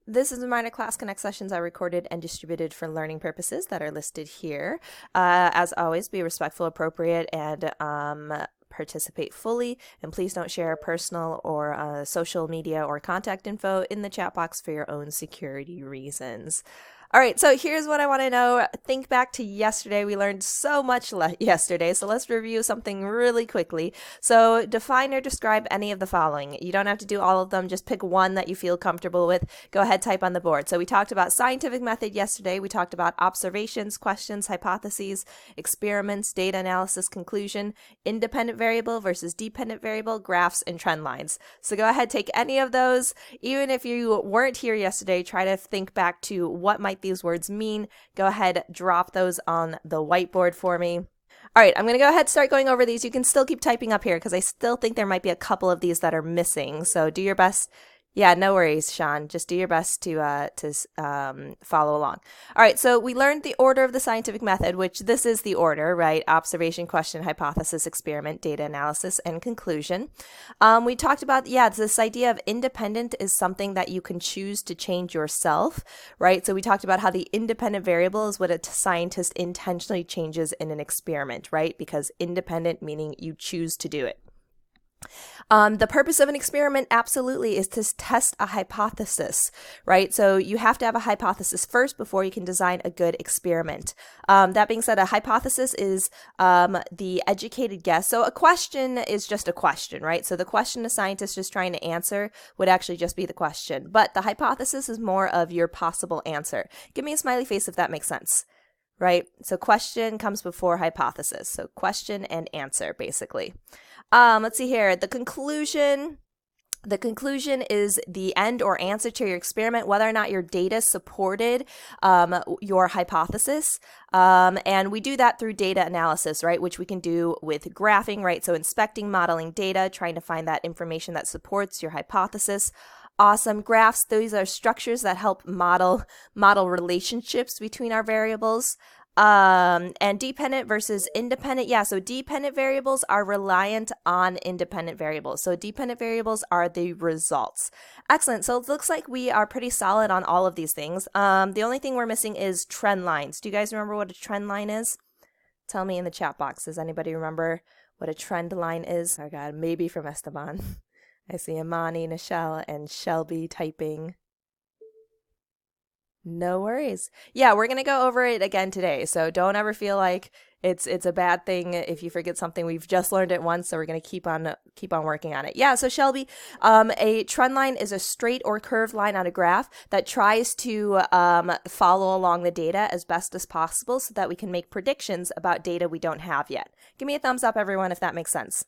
This is a minor class Connect sessions I recorded and distributed for learning purposes that are listed here. As always, be respectful, appropriate, and participate fully. And please don't share personal or social media or contact info in the chat box for your own security reasons. All right, so here's what I want to know. Think back to yesterday. We learned so much yesterday, so let's review something really quickly. So define or describe any of the following. You don't have to do all of them. Just pick one that you feel comfortable with. Go ahead, type on the board. So we talked about scientific method yesterday. We talked about observations, questions, hypotheses, experiments, data analysis, conclusion, independent variable versus dependent variable, graphs, and trend lines. So go ahead, take any of those. Even if you weren't here yesterday, try to think back to what might these words mean. Go ahead, drop those on the whiteboard for me. All right, I'm going to go ahead and start going over these. You can still keep typing up here because I still think there might be a couple of these that are missing. So do your best. Yeah, no worries, Sean. Just do your best to follow along. All right, so we learned the order of the scientific method, which this is the order, right? Observation, question, hypothesis, experiment, data analysis, and conclusion. We talked about, this idea of independent is something that you can choose to change yourself, right? So we talked about how the independent variable is what a scientist intentionally changes in an experiment, right? Because independent meaning you choose to do it. The purpose of an experiment absolutely is to test a hypothesis, right? So you have to have a hypothesis first before you can design a good experiment. That being said, a hypothesis is the educated guess. So a question is just a question, right? So the question a scientist is trying to answer would actually just be the question. But the hypothesis is more of your possible answer. Give me a smiley face if that makes sense. Right? So question comes before hypothesis. So question and answer, basically. Let's see here. The conclusion is the end or answer to your experiment, whether or not your data supported your hypothesis. And we do that through data analysis, right? Which we can do with graphing, right? So inspecting, modeling data, trying to find that information that supports your hypothesis. Awesome. Graphs, these are structures that help model relationships between our variables. And dependent versus independent. Yeah, so dependent variables are reliant on independent variables. So dependent variables are the results. Excellent. So it looks like we are pretty solid on all of these things. The only thing we're missing is trend lines. Do you guys remember what a trend line is? Tell me in the chat box. Does anybody remember what a trend line is? Oh God, maybe from Esteban. I see Imani, Nichelle, and Shelby typing. No worries. Yeah, we're going to go over it again today. So don't ever feel like it's a bad thing if you forget something. We've just learned it once, so we're going to keep on working on it. Yeah, so Shelby, a trend line is a straight or curved line on a graph that tries to follow along the data as best as possible so that we can make predictions about data we don't have yet. Give me a thumbs up, everyone, if that makes sense.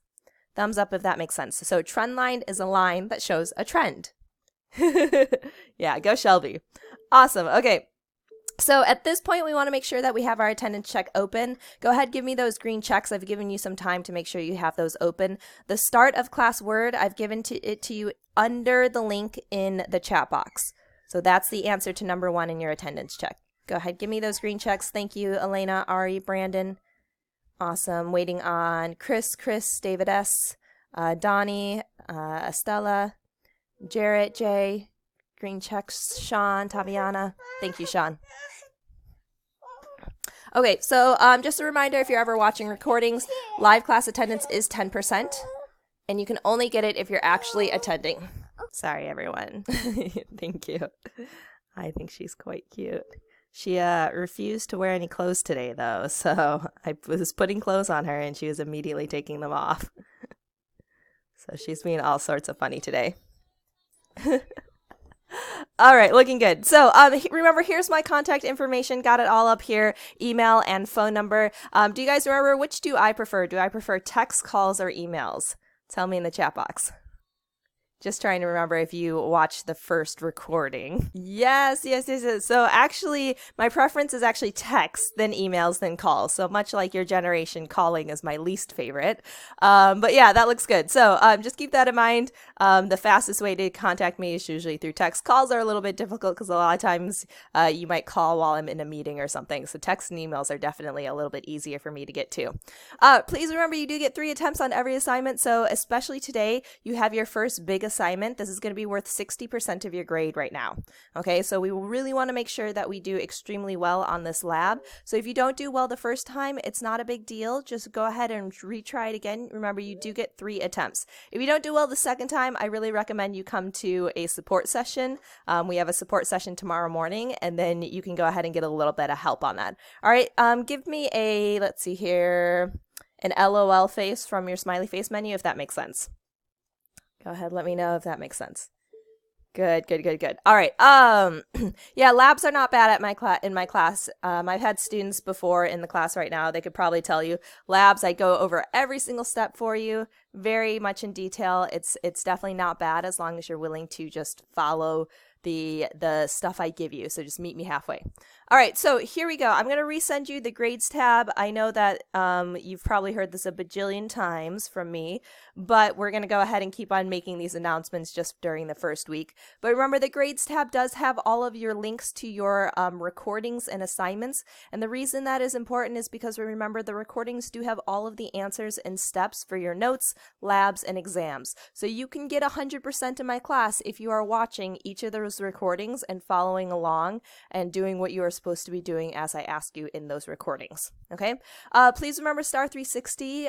Thumbs up if that makes sense. So trend line is a line that shows a trend. Yeah, go Shelby. Awesome. Okay. So at this point, we want to make sure that we have our attendance check open. Go ahead, give me those green checks. I've given you some time to make sure you have those open. The start of class word, I've given it to you under the link in the chat box. So that's the answer to number 1 in your attendance check. Go ahead, give me those green checks. Thank you, Elena, Ari, Brandon. Awesome. Waiting on Chris, David S., Donnie, Estella, Jarrett, Jay, green checks, Sean, Taviana. Thank you, Sean. Okay, so just a reminder, if you're ever watching recordings, live class attendance is 10%, and you can only get it if you're actually attending. Sorry, everyone. Thank you. I think she's quite cute. She refused to wear any clothes today, though, so I was putting clothes on her, and she was immediately taking them off. So she's being all sorts of funny today. All right, looking good. So remember, here's my contact information. Got it all up here, email and phone number. Do you guys remember, which do I prefer? Do I prefer text, calls, or emails? Tell me in the chat box. Just trying to remember if you watched the first recording. Yes. So actually, my preference is actually text, then emails, then calls. So much like your generation, calling is my least favorite. But yeah, that looks good. So just keep that in mind. The fastest way to contact me is usually through text. Calls are a little bit difficult because a lot of times you might call while I'm in a meeting or something. So text and emails are definitely a little bit easier for me to get to. Please remember you do get 3 attempts on every assignment. So especially today, you have your first big assignment. This is going to be worth 60% of your grade right now. Okay, so we really want to make sure that we do extremely well on this lab. So if you don't do well the first time, it's not a big deal. Just go ahead and retry it again. Remember, you do get 3 attempts. If you don't do well the second time, I really recommend you come to a support session. We have a support session tomorrow morning, and then you can go ahead and get a little bit of help on that. All right, give me a, let's see here, an LOL face from your smiley face menu, if that makes sense. Go ahead, let me know if that makes sense. Good, good, good, good. All right. Yeah, labs are not bad at in my class. I've had students before in the class right now. They could probably tell you labs. I go over every single step for you, very much in detail. It's definitely not bad as long as you're willing to just follow the stuff I give you. So just meet me halfway. All right, so here we go. I'm going to resend you the grades tab. I know that you've probably heard this a bajillion times from me, but we're going to go ahead and keep on making these announcements just during the first week. But remember, the grades tab does have all of your links to your recordings and assignments. And the reason that is important is because remember, the recordings do have all of the answers and steps for your notes, labs, and exams. So you can get 100% in my class if you are watching each of those recordings and following along and doing what you are supposed to be doing as I ask you in those recordings. Okay. Please remember, Star 360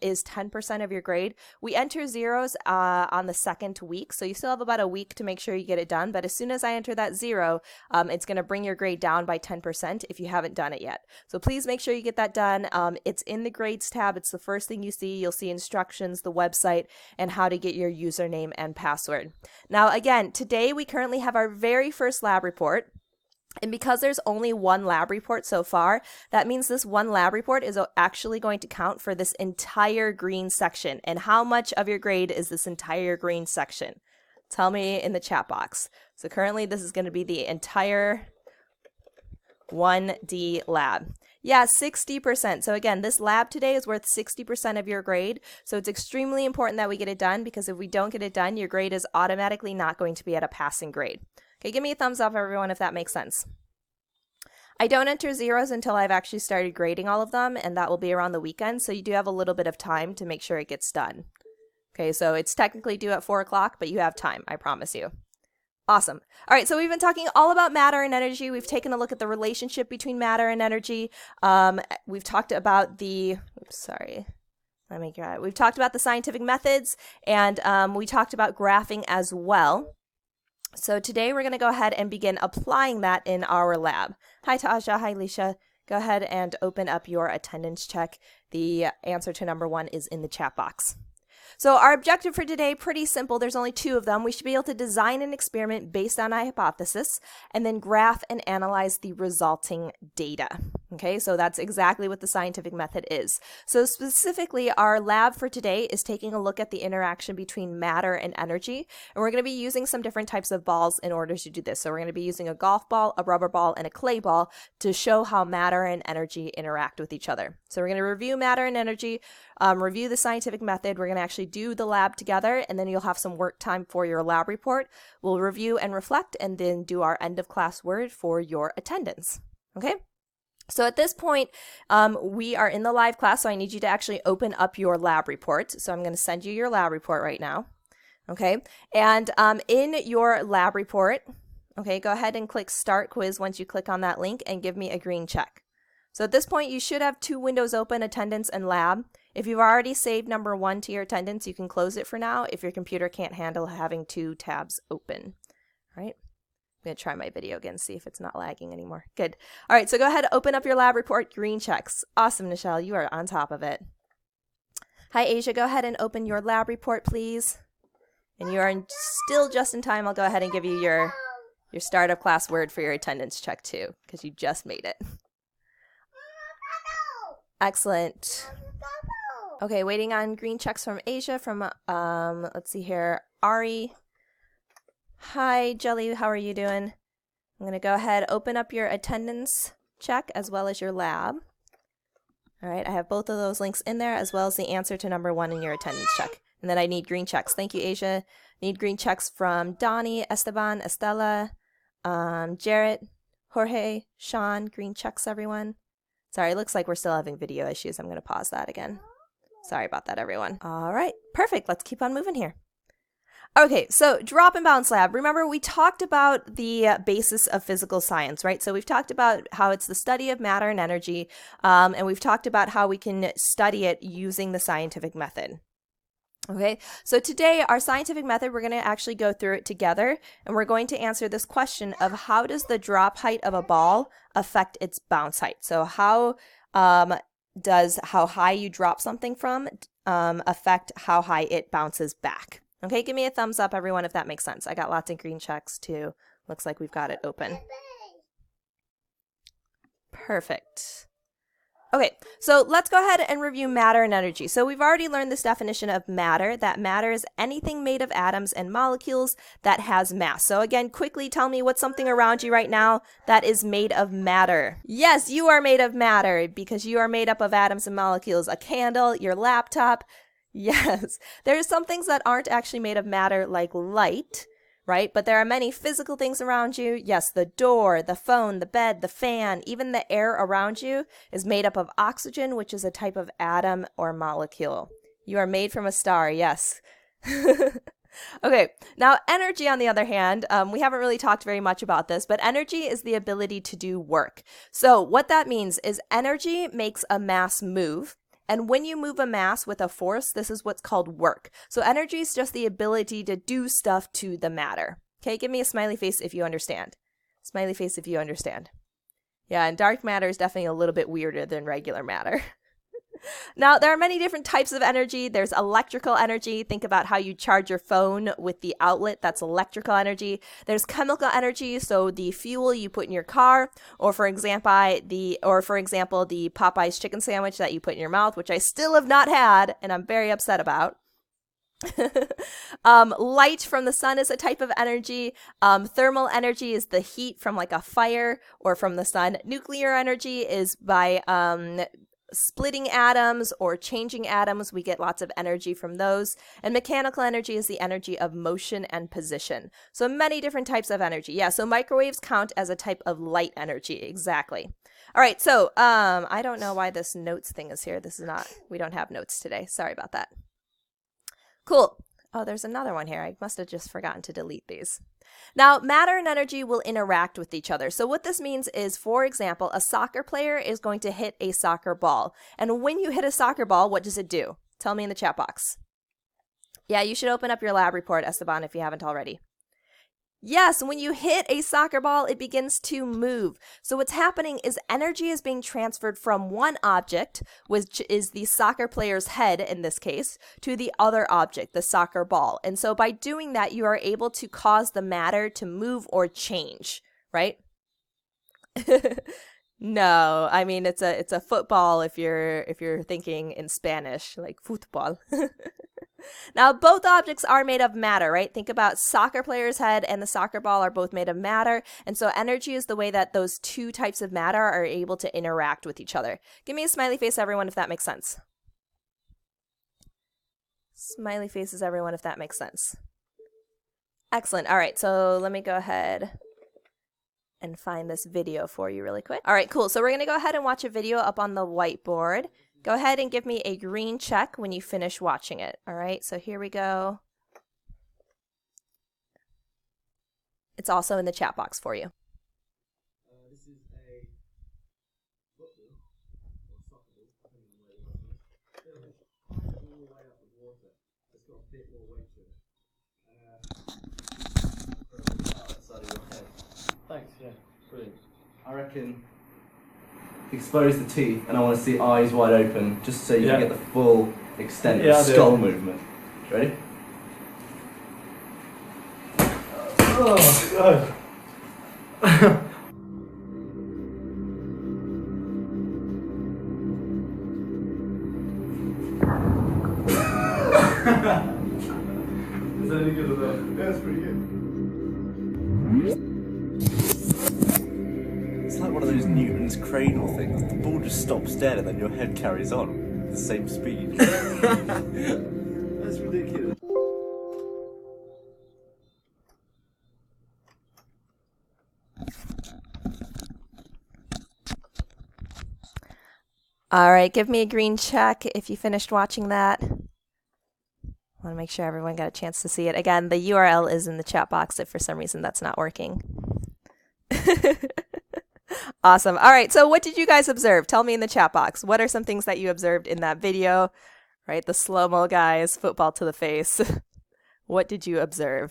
is 10% of your grade. We enter zeros on the second week, so you still have about a week to make sure you get it done. But as soon as I enter that 0, it's going to bring your grade down by 10% if you haven't done it yet. So please make sure you get that done. It's in the grades tab. It's the first thing you see. You'll see instructions, the website, and how to get your username and password. Now, again, today we currently have our very first lab report. And because there's only one lab report so far, that means this one lab report is actually going to count for this entire green section. And how much of your grade is this entire green section? Tell me in the chat box. So currently this is going to be the entire 1D lab. Yeah, 60%. So again, this lab today is worth 60% of your grade. So it's extremely important that we get it done, because if we don't get it done, your grade is automatically not going to be at a passing grade. Okay, give me a thumbs up, everyone, if that makes sense. I don't enter zeros until I've actually started grading all of them, and that will be around the weekend, so you do have a little bit of time to make sure it gets done. Okay, so it's technically due at 4 o'clock, but you have time, I promise you. Awesome. All right, so we've been talking all about matter and energy. We've taken a look at the relationship between matter and energy. We've talked about the, we've talked about the scientific methods, and we talked about graphing as well. So today we're going to go ahead and begin applying that in our lab. Hi, Tasha. Hi, Leisha. Go ahead and open up your attendance check. The answer to number 1 is in the chat box. So our objective for today, pretty simple. There's only 2 of them. We should be able to design an experiment based on a hypothesis and then graph and analyze the resulting data. Okay, so that's exactly what the scientific method is. So specifically, our lab for today is taking a look at the interaction between matter and energy. And we're going to be using some different types of balls in order to do this. So we're going to be using a golf ball, a rubber ball, and a clay ball to show how matter and energy interact with each other. So we're going to review matter and energy, review the scientific method. We're going to actually do the lab together, and then you'll have some work time for your lab report. We'll review and reflect, and then do our end of class word for your attendance. Okay? So at this point, we are in the live class, so I need you to actually open up your lab report. So I'm going to send you your lab report right now. Okay? And in your lab report, okay, go ahead and click Start Quiz once you click on that link, and give me a green check. So at this point, you should have 2 windows open, attendance and lab. If you've already saved number 1 to your attendance, you can close it for now if your computer can't handle having 2 tabs open. All right. I'm going to try my video again, see if it's not lagging anymore. Good. All right, so go ahead, open up your lab report, green checks. Awesome, Nichelle, you are on top of it. Hi, Asia, go ahead and open your lab report, please. And you are still just in time. I'll go ahead and give you your startup class word for your attendance check too, because you just made it. Excellent. Okay, waiting on green checks from Asia, from, let's see here, Ari. Hi, Jelly, how are you doing? I'm going to go ahead, open up your attendance check as well as your lab. All right, I have both of those links in there as well as the answer to number 1 in your attendance check. And then I need green checks. Thank you, Asia. Need green checks from Donnie, Esteban, Estella, Jarrett, Jorge, Sean. Green checks, everyone. Sorry, it looks like we're still having video issues. I'm going to pause that again. Sorry about that, everyone. All right, perfect. Let's keep on moving here. Okay, so drop and bounce lab. Remember, we talked about the basis of physical science, right? So we've talked about how it's the study of matter and energy, and we've talked about how we can study it using the scientific method. Okay, so today our scientific method, we're going to actually go through it together, and we're going to answer this question of how does the drop height of a ball affect its bounce height? So how does how high you drop something from affect how high it bounces back? Okay, give me a thumbs up, everyone, if that makes sense. I got lots of green checks too. Looks like we've got it open. Perfect. Okay, so let's go ahead and review matter and energy. So we've already learned this definition of matter, that matter is anything made of atoms and molecules that has mass. So again, quickly tell me what's something around you right now that is made of matter. Yes, you are made of matter because you are made up of atoms and molecules. A candle, your laptop. Yes, there are some things that aren't actually made of matter like light, right? But there are many physical things around you. Yes, the door, the phone, the bed, the fan, even the air around you is made up of oxygen, which is a type of atom or molecule. You are made from a star, yes. Okay, now energy, on the other hand, we haven't really talked very much about this, but energy is the ability to do work. So what that means is energy makes a mass move. And when you move a mass with a force, this is what's called work. So energy is just the ability to do stuff to the matter. Okay, give me a smiley face if you understand. Smiley face if you understand. Yeah, and dark matter is definitely a little bit weirder than regular matter. Now, there are many different types of energy. There's electrical energy. Think about how you charge your phone with the outlet. That's electrical energy. There's chemical energy, so the fuel you put in your car, or for example, the Popeye's chicken sandwich that you put in your mouth, which I still have not had, and I'm very upset about. Light from the sun is a type of energy. Thermal energy is the heat from like a fire or from the sun. Nuclear energy is by splitting atoms or changing atoms. We get lots of energy from those. And mechanical energy is the energy of motion and position. So many different types of energy. Yeah, so microwaves count as a type of light energy. Exactly. All right, so I don't know why this notes thing is here. We don't have notes today. Sorry about that. Cool. Oh, there's another one here. I must have just forgotten to delete these. Now, matter and energy will interact with each other. So what this means is, for example, a soccer player is going to hit a soccer ball. And when you hit a soccer ball, what does it do? Tell me in the chat box. Yeah, you should open up your lab report, Esteban, if you haven't already. Yes, when you hit a soccer ball, it begins to move. So what's happening is energy is being transferred from one object, which is the soccer player's head in this case, to the other object, the soccer ball. And so by doing that, you are able to cause the matter to move or change, right? No, I mean it's a football if you're thinking in Spanish, like football. Now, both objects are made of matter, right? Think about soccer player's head and the soccer ball are both made of matter. And so energy is the way that those two types of matter are able to interact with each other. Give me a smiley face, everyone, if that makes sense. Smiley faces, everyone, if that makes sense. Excellent. All right, so let me go ahead and find this video for you really quick. All right, cool. So we're going to go ahead and watch a video up on the whiteboard. Go ahead and give me a green check when you finish watching it. All right, so here we go. It's also in the chat box for you. This is a football, or soccer ball, depending on where you're watching. All the way up the water. It's got a bit more weight to it. Outside of your head. Thanks, yeah, brilliant. I reckon expose the teeth, and I want to see eyes wide open, just so you can get the full extent of skull movement. Ready? Oh, God. Is that any good or not? Yeah, it's pretty good. It's like one of those Newton's cradle things. The ball just stops dead and then your head carries on at the same speed. That's ridiculous. All right, give me a green check if you finished watching that. I want to make sure everyone got a chance to see it. Again, the URL is in the chat box if for some reason that's not working. Awesome. All right, so what did you guys observe? Tell me in the chat box. What are some things that you observed in that video? Right, the slow-mo guys, football to the face. What did you observe?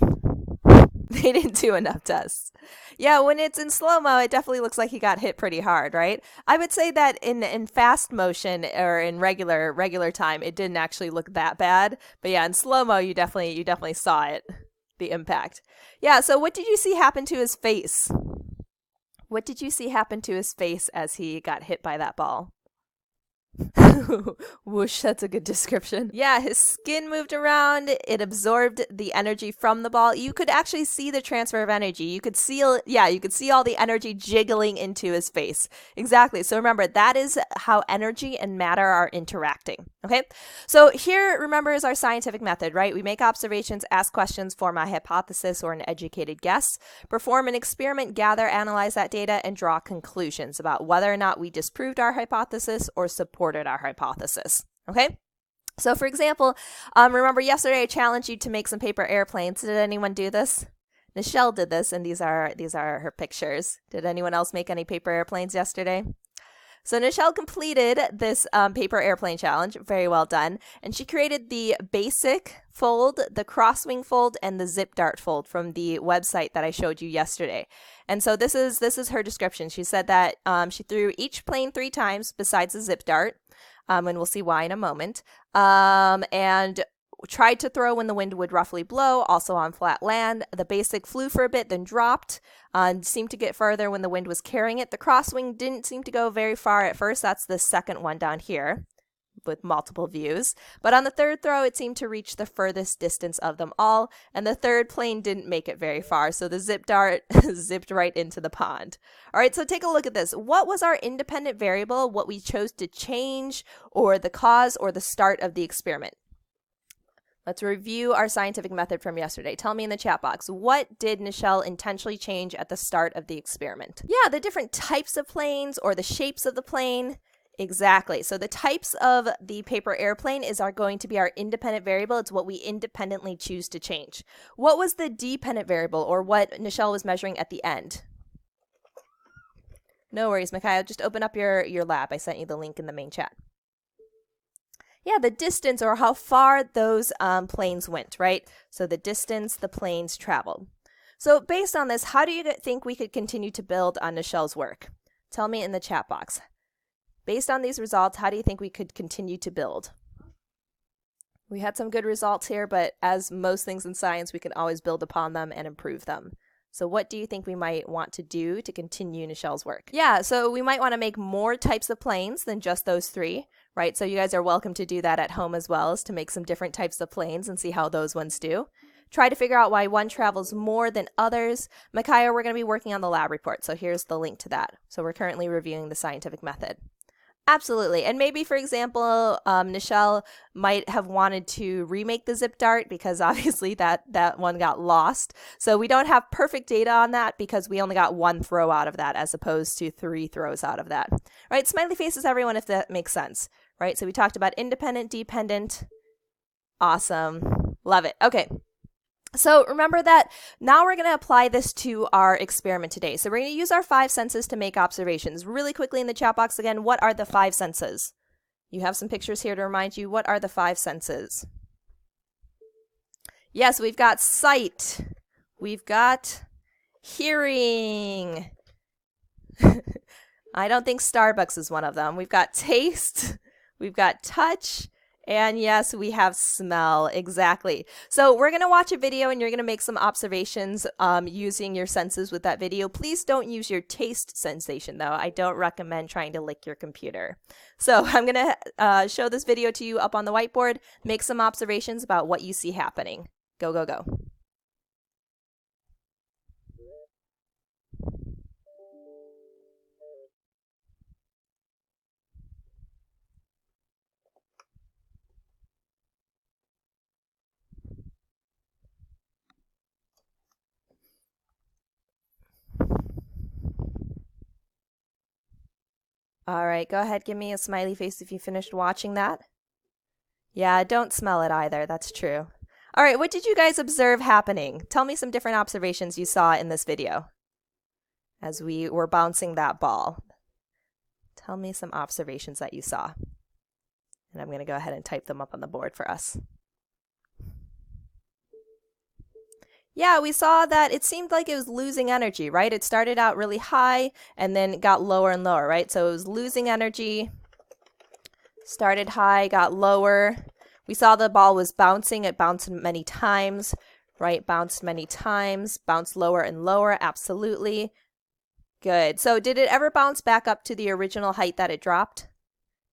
They didn't do enough tests. Yeah, when it's in slow-mo, it definitely looks like he got hit pretty hard, right? I would say that in fast motion or in regular time, it didn't actually look that bad. But yeah, in slow-mo, you definitely saw it, the impact. Yeah, so what did you see happen to his face? What did you see happen to his face as he got hit by that ball? Whoosh, that's a good description. Yeah, his skin moved around. It absorbed the energy from the ball. You could actually see the transfer of energy. You could see all the energy jiggling into his face. Exactly. So remember, that is how energy and matter are interacting. Okay? So here, remember, is our scientific method, right? We make observations, ask questions, form a hypothesis or an educated guess, perform an experiment, gather, analyze that data, and draw conclusions about whether or not we disproved our hypothesis or supported our hypothesis. Okay? So for example, remember yesterday I challenged you to make some paper airplanes. Did anyone do this? Nichelle did this, and these are her pictures. Did anyone else make any paper airplanes yesterday? So Nichelle completed this paper airplane challenge. Very well done. And she created the basic fold, the crosswing fold, and the zip dart fold from the website that I showed you yesterday. And so this is her description. She said that she threw each plane 3 times besides the zip dart, and we'll see why in a moment, and tried to throw when the wind would roughly blow, also on flat land. The basic flew for a bit, then dropped, seemed to get further when the wind was carrying it. The crosswing didn't seem to go very far at first. That's the second one down here with multiple views. But on the third throw, it seemed to reach the furthest distance of them all, and the third plane didn't make it very far, so the zip dart zipped right into the pond. All right, so take a look at this. What was our independent variable, what we chose to change, or the cause or the start of the experiment? Let's review our scientific method from yesterday. Tell me in the chat box, what did Nichelle intentionally change at the start of the experiment? Yeah, the different types of planes or the shapes of the plane. Exactly. So the types of the paper airplane are going to be our independent variable. It's what we independently choose to change. What was the dependent variable, or what Nichelle was measuring at the end? No worries, Mikhail. Just open up your lab. I sent you the link in the main chat. Yeah, the distance, or how far those planes went, right? So the distance the planes traveled. So based on this, how do you think we could continue to build on Nichelle's work? Tell me in the chat box. Based on these results, how do you think we could continue to build? We had some good results here, but as most things in science, we can always build upon them and improve them. So what do you think we might want to do to continue Nichelle's work? Yeah, so we might want to make more types of planes than just those 3, right? So you guys are welcome to do that at home as well, as to make some different types of planes and see how those ones do. Try to figure out why one travels more than others. Micaiah, we're going to be working on the lab report, so here's the link to that. So we're currently reviewing the scientific method. Absolutely. And maybe, for example, Nichelle might have wanted to remake the zip dart because obviously that one got lost. So we don't have perfect data on that because we only got 1 throw out of that as opposed to 3 throws out of that. Right? Smiley faces, everyone, if that makes sense. Right? So we talked about independent, dependent. Awesome. Love it. Okay. So remember that now we're going to apply this to our experiment today. So we're going to use our 5 senses to make observations. Really quickly in the chat box again, what are the 5 senses? You have some pictures here to remind you. What are the 5 senses? Yes, we've got sight. We've got hearing. I don't think Starbucks is one of them. We've got taste. We've got touch. And yes, we have smell. Exactly. So we're going to watch a video and you're going to make some observations using your senses with that video. Please don't use your taste sensation, though. I don't recommend trying to lick your computer. So I'm going to show this video to you up on the whiteboard. Make some observations about what you see happening. Go, go, go. All right, go ahead, give me a smiley face if you finished watching that. Yeah, don't smell it either, that's true. All right, what did you guys observe happening? Tell me some different observations you saw in this video as we were bouncing that ball. Tell me some observations that you saw. And I'm going to go ahead and type them up on the board for us. Yeah, we saw that it seemed like it was losing energy, right? It started out really high and then got lower and lower, right? So it was losing energy, started high, got lower. We saw the ball was bouncing. It bounced many times, right? Bounced many times, bounced lower and lower, absolutely. Good. So did it ever bounce back up to the original height that it dropped?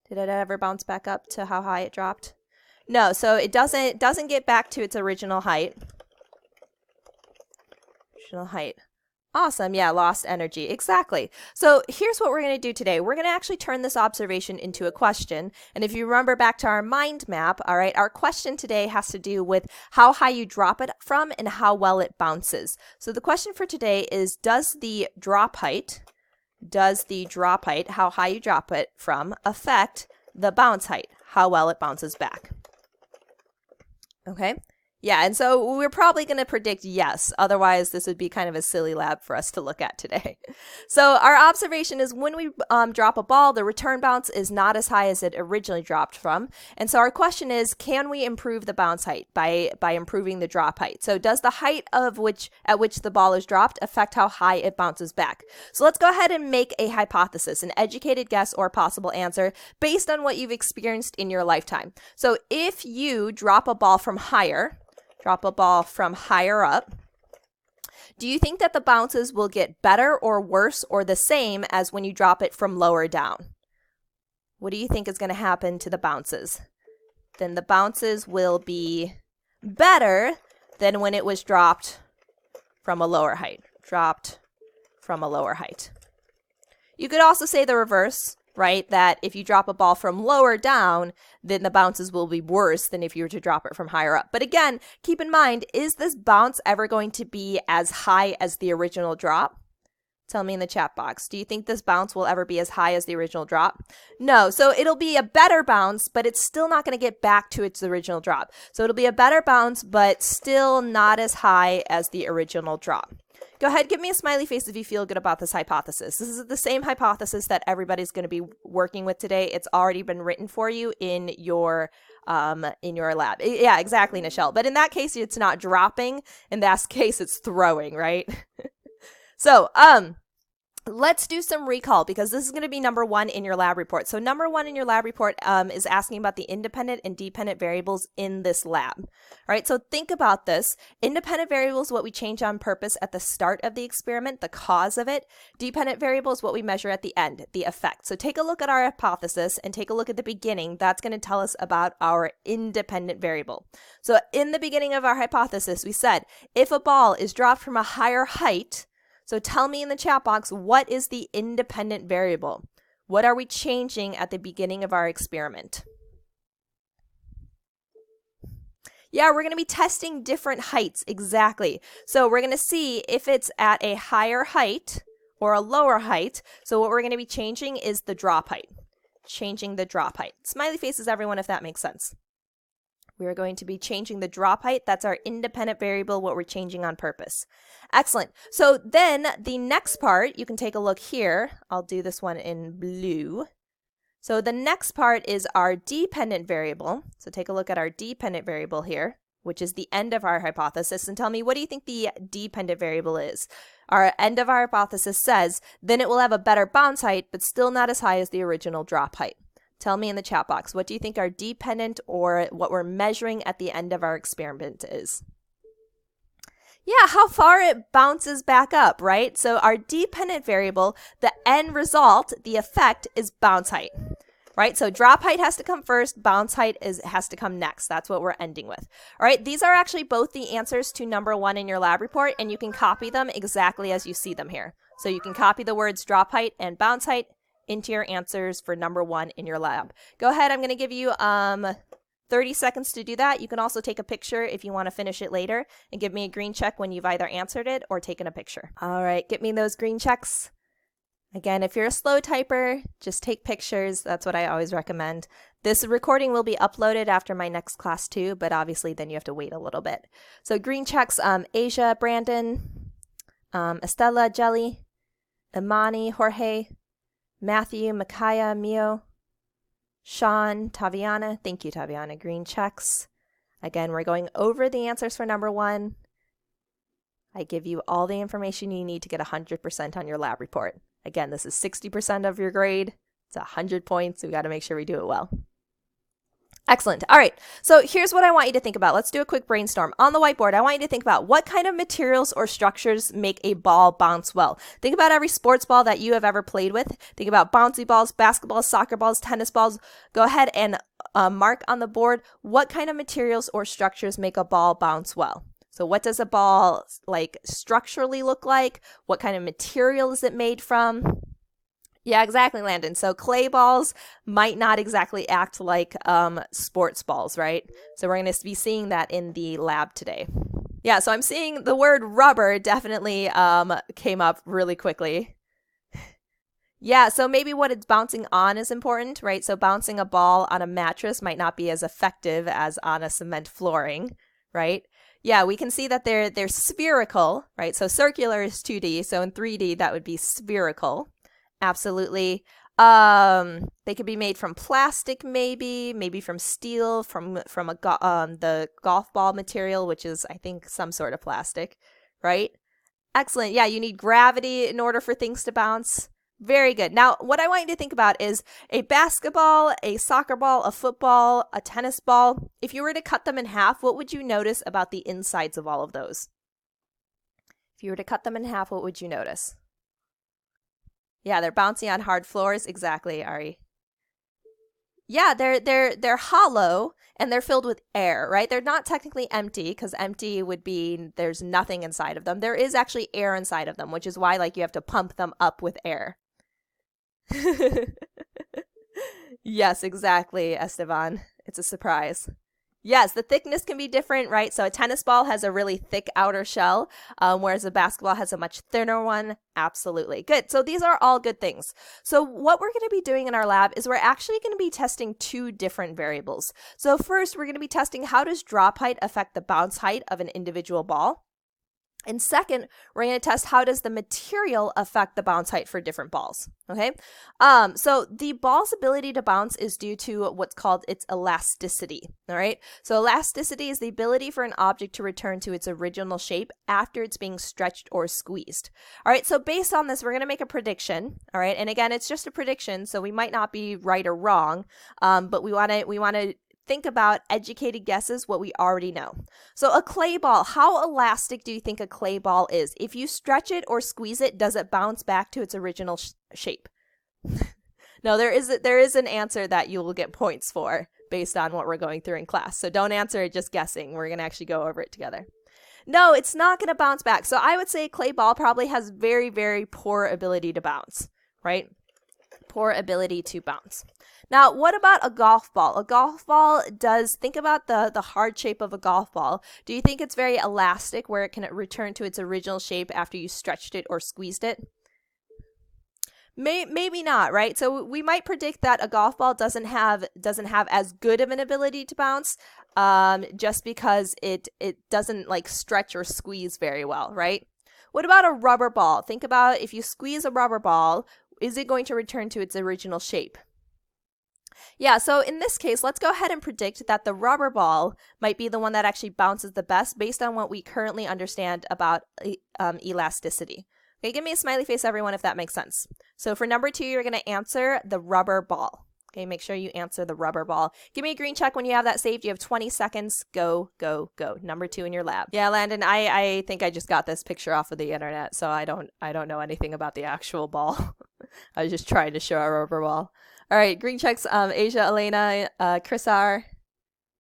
Did it ever bounce back up to how high it dropped? No, so it doesn't get back to its original height. Original height. Awesome. Yeah, lost energy. Exactly. So here's what we're going to do today. We're going to actually turn this observation into a question. And if you remember back to our mind map, all right, our question today has to do with how high you drop it from and how well it bounces. So the question for today is, does the drop height, how high you drop it from, affect the bounce height, how well it bounces back? Okay. Yeah, and so we're probably going to predict yes. Otherwise, this would be kind of a silly lab for us to look at today. So our observation is when we drop a ball, the return bounce is not as high as it originally dropped from. And so our question is, can we improve the bounce height by improving the drop height? So does the height at which the ball is dropped affect how high it bounces back? So let's go ahead and make a hypothesis, an educated guess or possible answer based on what you've experienced in your lifetime. So if you drop a ball from higher up, do you think that the bounces will get better or worse or the same as when you drop it from lower down? What do you think is going to happen to the bounces? Then the bounces will be better than when it was dropped from a lower height. You could also say the reverse, right? That if you drop a ball from lower down, then the bounces will be worse than if you were to drop it from higher up. But again, keep in mind, is this bounce ever going to be as high as the original drop? Tell me in the chat box. Do you think this bounce will ever be as high as the original drop? No. So it'll be a better bounce, but it's still not going to get back to its original drop. So it'll be a better bounce, but still not as high as the original drop. Go ahead, give me a smiley face if you feel good about this hypothesis. This is the same hypothesis that everybody's going to be working with today. It's already been written for you in your lab. Yeah, exactly, Nichelle. But in that case, it's not dropping. In that case, it's throwing, right? So, let's do some recall because this is going to be number 1 in your lab report. So number 1 in your lab report is asking about the independent and dependent variables in this lab. All right, so think about this. Independent variables, what we change on purpose at the start of the experiment, the cause of it. Dependent variables, what we measure at the end, the effect. So take a look at our hypothesis and take a look at the beginning. That's going to tell us about our independent variable. So in the beginning of our hypothesis, we said if a ball is dropped from a higher height, so tell me in the chat box, what is the independent variable? What are we changing at the beginning of our experiment? Yeah, we're going to be testing different heights, exactly. So we're going to see if it's at a higher height or a lower height. So what we're going to be changing is the drop height. Changing the drop height. Smiley faces, everyone, if that makes sense. We are going to be changing the drop height. That's our independent variable, what we're changing on purpose. Excellent. So then the next part, you can take a look here. I'll do this one in blue. So the next part is our dependent variable. So take a look at our dependent variable here, which is the end of our hypothesis, and tell me, what do you think the dependent variable is? Our end of our hypothesis says, then it will have a better bounce height, but still not as high as the original drop height. Tell me in the chat box, what do you think our dependent or what we're measuring at the end of our experiment is? Yeah, how far it bounces back up, right? So our dependent variable, the end result, the effect is bounce height, right? So drop height has to come first, bounce height has to come next. That's what we're ending with. All right, these are actually both the answers to number 1 in your lab report, and you can copy them exactly as you see them here. So you can copy the words drop height and bounce height into your answers for number 1 in your lab. Go ahead, I'm going to give you 30 seconds to do that. You can also take a picture if you want to finish it later and give me a green check when you've either answered it or taken a picture. All right, get me those green checks. Again, if you're a slow typer, just take pictures. That's what I always recommend. This recording will be uploaded after my next class too, but obviously then you have to wait a little bit. So green checks, Asia, Brandon, Estella, Jelly, Imani, Jorge, Matthew, Micaiah, Mio, Sean, Taviana. Thank you, Taviana. Green checks. Again, we're going over the answers for number 1. I give you all the information you need to get 100% on your lab report. Again, this is 60% of your grade. It's 100 points. We got to make sure we do it well. Excellent. All right. So here's what I want you to think about. Let's do a quick brainstorm. On the whiteboard, I want you to think about what kind of materials or structures make a ball bounce well. Think about every sports ball that you have ever played with. Think about bouncy balls, basketballs, soccer balls, tennis balls. Go ahead and mark on the board what kind of materials or structures make a ball bounce well. So what does a ball like structurally look like? What kind of material is it made from? Yeah, exactly, Landon. So clay balls might not exactly act like sports balls, right? So we're going to be seeing that in the lab today. Yeah, so I'm seeing the word rubber definitely came up really quickly. Yeah, so maybe what it's bouncing on is important, right? So bouncing a ball on a mattress might not be as effective as on a cement flooring, right? Yeah, we can see that they're spherical, right? So circular is 2D, so in 3D that would be spherical. Absolutely. They could be made from plastic, maybe from steel, from the golf ball material, which is I think some sort of plastic, right? Excellent. Yeah, you need gravity in order for things to bounce. Very good. Now, what I want you to think about is a basketball, a soccer ball, a football, a tennis ball. If you were to cut them in half, what would you notice about the insides of all of those? If you were to cut them in half, what would you notice? Yeah, they're bouncy on hard floors. Exactly, Ari. Yeah, they're hollow and they're filled with air, right? They're not technically empty because empty would be there's nothing inside of them. There is actually air inside of them, which is why like you have to pump them up with air. Yes, exactly, Esteban. It's a surprise. Yes, the thickness can be different, right? So a tennis ball has a really thick outer shell, whereas a basketball has a much thinner one. Absolutely. Good. So these are all good things. So what we're going to be doing in our lab is we're actually going to be testing 2 different variables. So first, we're going to be testing how does drop height affect the bounce height of an individual ball? And second, we're going to test how does the material affect the bounce height for different balls, okay? So the ball's ability to bounce is due to what's called its elasticity, all right? So elasticity is the ability for an object to return to its original shape after it's being stretched or squeezed. All right, so based on this, we're going to make a prediction, all right? And again, it's just a prediction, so we might not be right or wrong, but we want to think about educated guesses, what we already know. So a clay ball, how elastic do you think a clay ball is? If you stretch it or squeeze it, does it bounce back to its original shape? No, there is an answer that you will get points for based on what we're going through in class. So don't answer it just guessing. We're going to actually go over it together. No, it's not going to bounce back. So I would say a clay ball probably has very, very poor ability to bounce, right? Poor ability to bounce. Now, what about a golf ball? A golf ball think about the hard shape of a golf ball. Do you think it's very elastic where it can return to its original shape after you stretched it or squeezed it? Maybe not, right? So we might predict that a golf ball doesn't have as good of an ability to bounce just because it doesn't like stretch or squeeze very well, right? What about a rubber ball? Think about if you squeeze a rubber ball, is it going to return to its original shape? Yeah, so in this case, let's go ahead and predict that the rubber ball might be the one that actually bounces the best based on what we currently understand about elasticity. Okay, give me a smiley face, everyone, if that makes sense. So for number 2, you're going to answer the rubber ball. Okay, make sure you answer the rubber ball. Give me a green check when you have that saved. You have 20 seconds. Go, go, go. Number 2 in your lab. Yeah, Landon, I think I just got this picture off of the internet, so I don't know anything about the actual ball. I was just trying to show a rubber ball. All right, green checks, Asia, Elena, Chris R.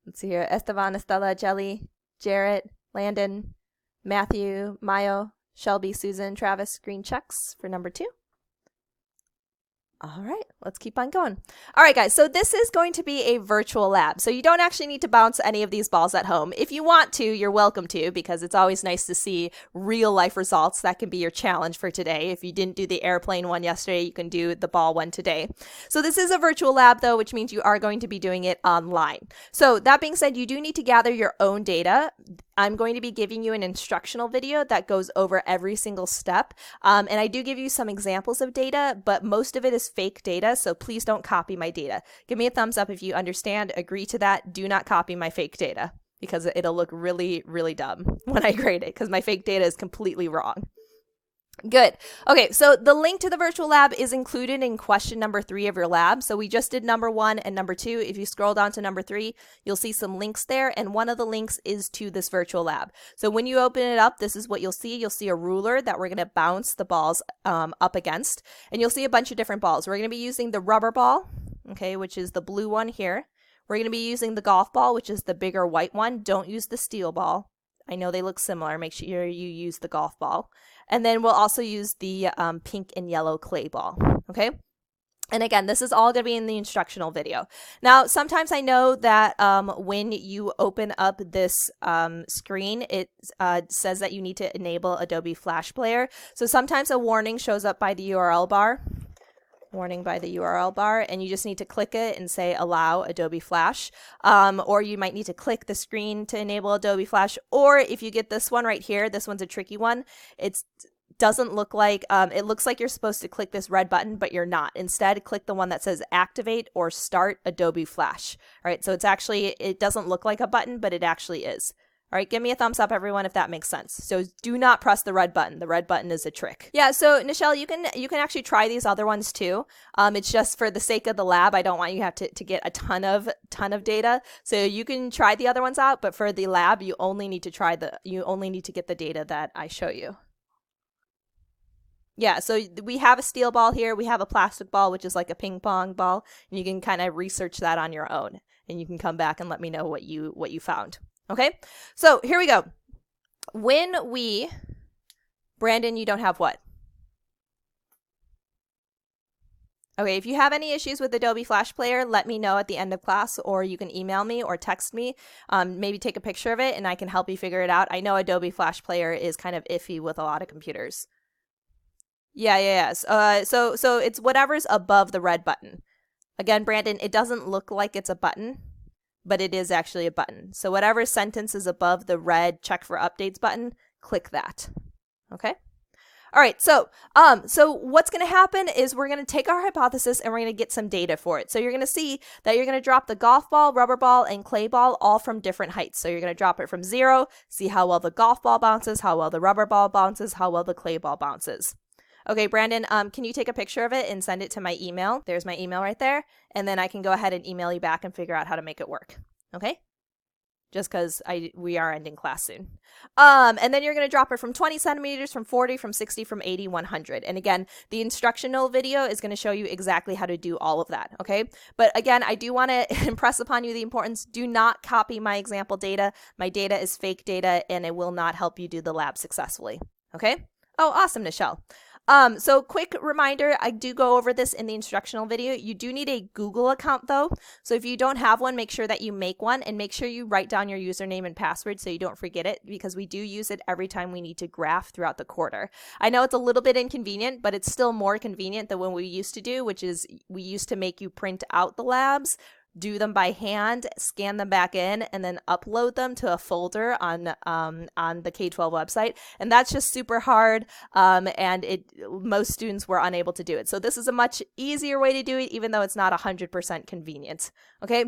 Let's see here, Esteban, Estella, Jelly, Jarrett, Landon, Matthew, Mayo, Shelby, Susan, Travis, green checks for number 2. All right, let's keep on going. All right, guys, so this is going to be a virtual lab. So you don't actually need to bounce any of these balls at home. If you want to, you're welcome to, because it's always nice to see real life results. That can be your challenge for today. If you didn't do the airplane one yesterday, you can do the ball one today. So this is a virtual lab, though, which means you are going to be doing it online. So that being said, you do need to gather your own data. I'm going to be giving you an instructional video that goes over every single step. And I do give you some examples of data, but most of it is fake data, so please don't copy my data. Give me a thumbs up if you understand, agree to that. Do not copy my fake data, because it'll look really, really dumb when I grade it, because my fake data is completely wrong. Good. Okay, so the link to the virtual lab is included in question number 3 of your lab. So we just did number 1 and number 2. If you scroll down to number 3, you'll see some links there, and one of the links is to this virtual lab. So when you open it up, this is what you'll see. You'll see a ruler that we're going to bounce the balls up against, and you'll see a bunch of different balls. We're going to be using the rubber ball, okay, which is the blue one here. We're going to be using the golf ball, which is the bigger white one. Don't use the steel ball. I know they look similar. Make sure you use the golf ball. And then we'll also use the pink and yellow clay ball, okay? And again, this is all going to be in the instructional video. Now, sometimes I know that when you open up this screen, it says that you need to enable Adobe Flash Player. So sometimes a warning shows up by the URL bar. Warning by the URL bar, and you just need to click it and say allow Adobe Flash, or you might need to click the screen to enable Adobe Flash, or if you get this one right here, this one's a tricky one. It doesn't look like, it looks like you're supposed to click this red button, but you're not. Instead, click the one that says activate or start Adobe Flash. All right, so it's actually, it doesn't look like a button, but it actually is. All right, give me a thumbs up, everyone, if that makes sense. So do not press the red button. The red button is a trick. Yeah, so Nichelle, you can actually try these other ones too. It's just for the sake of the lab, I don't want you to have to get a ton of data. So you can try the other ones out, but for the lab, you only need to get the data that I show you. Yeah, so we have a steel ball here. We have a plastic ball, which is like a ping pong ball, and you can kind of research that on your own, and you can come back and let me know what you found. Okay, so here we go. Brandon, you don't have what? Okay, if you have any issues with Adobe Flash Player, let me know at the end of class, or you can email me or text me. Maybe take a picture of it and I can help you figure it out. I know Adobe Flash Player is kind of iffy with a lot of computers. Yeah. So it's whatever's above the red button. Again, Brandon, it doesn't look like it's a button, but it is actually a button. So whatever sentence is above the red check for updates button, click that. Okay? All right, so what's going to happen is we're going to take our hypothesis and we're going to get some data for it. So you're going to see that you're going to drop the golf ball, rubber ball, and clay ball all from different heights. So you're going to drop it from 0, see how well the golf ball bounces, how well the rubber ball bounces, how well the clay ball bounces. Okay, Brandon, can you take a picture of it and send it to my email? There's my email right there. And then I can go ahead and email you back and figure out how to make it work. Okay? Just because we are ending class soon. And then you're going to drop it from 20 centimeters, from 40, from 60, from 80, 100. And again, the instructional video is going to show you exactly how to do all of that, okay? But again, I do want to impress upon you the importance. Do not copy my example data. My data is fake data, and it will not help you do the lab successfully, okay? Oh, awesome, Nichelle. So quick reminder, I do go over this in the instructional video. You do need a Google account though. So if you don't have one, make sure that you make one and make sure you write down your username and password so you don't forget it, because we do use it every time we need to graph throughout the quarter. I know it's a little bit inconvenient, but it's still more convenient than what we used to do, which is we used to make you print out the labs, do them by hand, scan them back in, and then upload them to a folder on the K-12 website. And that's just super hard, and most students were unable to do it. So this is a much easier way to do it, even though it's not 100% convenient. Okay?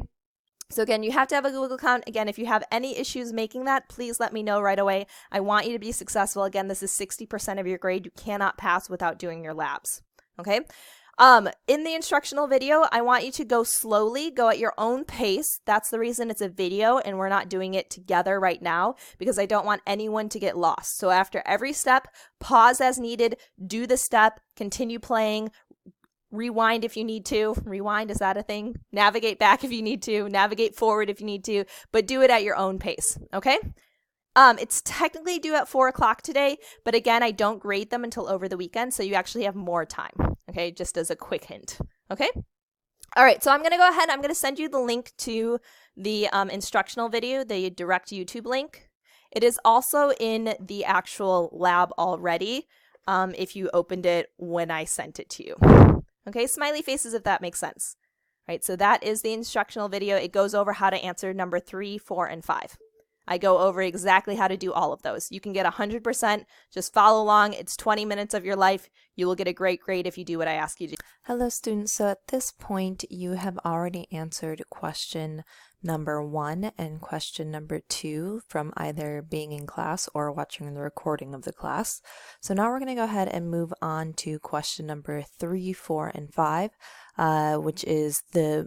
So again, you have to have a Google account. Again, if you have any issues making that, please let me know right away. I want you to be successful. Again, this is 60% of your grade. You cannot pass without doing your labs. Okay? In the instructional video, I want you to go slowly, go at your own pace. That's the reason it's a video and we're not doing it together right now, because I don't want anyone to get lost. So after every step, pause as needed, do the step, continue playing, rewind if you need to. Rewind, is that a thing? Navigate back if you need to, navigate forward if you need to, but do it at your own pace, okay? It's technically due at 4 o'clock today, but again, I don't grade them until over the weekend, so you actually have more time, okay, just as a quick hint, okay? All right, so I'm going to go ahead, I'm going to send you the link to the instructional video, the direct YouTube link. It is also in the actual lab already, if you opened it when I sent it to you. Okay, smiley faces if that makes sense. All right, so that is the instructional video. It goes over how to answer number 3, 4, and 5. I go over exactly how to do all of those. You can get 100%. Just follow along. It's 20 minutes of your life. You will get a great grade if you do what I ask you to do. Hello, students. So at this point, you have already answered question number 1 and question number 2 from either being in class or watching the recording of the class. So now we're going to go ahead and move on to question number 3, 4, and 5. Which is the